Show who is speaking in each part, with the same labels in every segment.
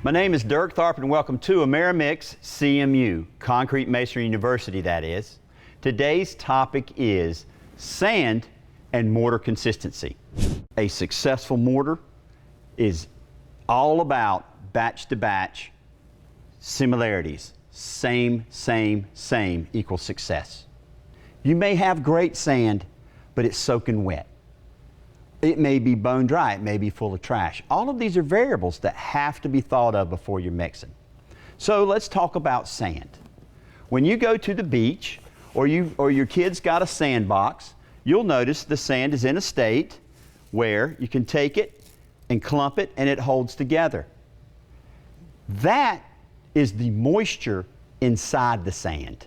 Speaker 1: My name is Dirk Tharpe and welcome to Amerimix CMU, Concrete Masonry University that is. Today's topic is sand and mortar consistency. A successful mortar is all about batch to batch similarities. Same equals success. You may have great sand, but it's soaking wet. It may be bone dry, it may be full of trash. All of these are variables that have to be thought of before you're mixing. So let's talk about sand. When you go to the beach or your kid's got a sandbox, you'll notice the sand is in a state where you can take it and clump it and it holds together. That is the moisture inside the sand.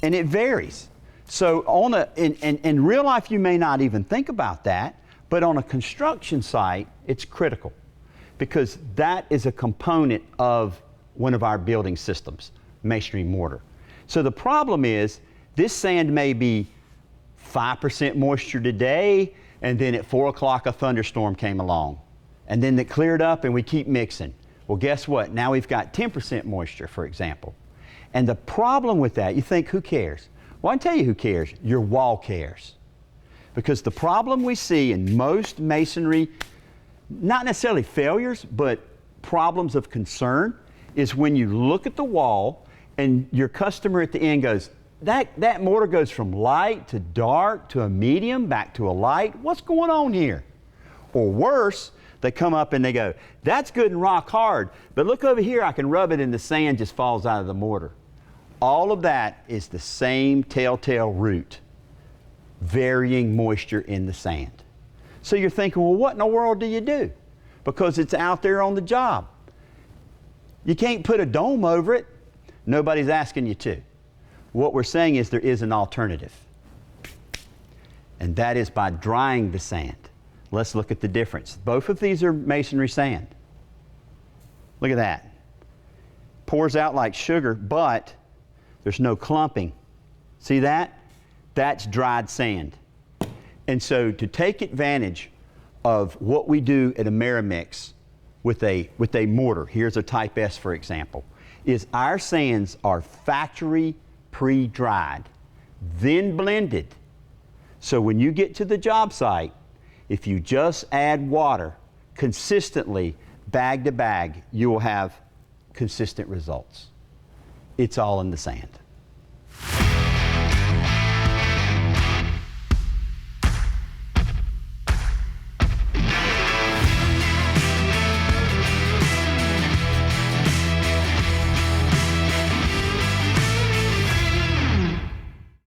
Speaker 1: And it varies. So in real life, you may not even think about that, but on a construction site, it's critical because that is a component of one of our building systems, masonry mortar. So the problem is this sand may be 5% moisture today, and then at 4 o'clock a thunderstorm came along, and then it cleared up and we keep mixing. Well, guess what? Now we've got 10% moisture, for example. And the problem with that, you think, who cares? Well, I can tell you who cares. Your wall cares. Because the problem we see in most masonry, not necessarily failures, but problems of concern, is when you look at the wall and your customer at the end goes, that mortar goes from light to dark to a medium back to a light. What's going on here? Or worse, they come up and they go, that's good and rock hard, but look over here, I can rub it and the sand just falls out of the mortar. All of that is the same telltale root, varying moisture in the sand. So you're thinking, well, what in the world do you do? Because it's out there on the job. You can't put a dome over it. Nobody's asking you to. What we're saying is there is an alternative. And that is by drying the sand. Let's look at the difference. Both of these are masonry sand. Look at that. Pours out like sugar, but there's no clumping. See that? That's dried sand. And so to take advantage of what we do at Amerimix with a mortar, here's a type S for example, is our sands are factory pre-dried, then blended. So when you get to the job site, if you just add water consistently, bag to bag, you will have consistent results. It's all in the sand.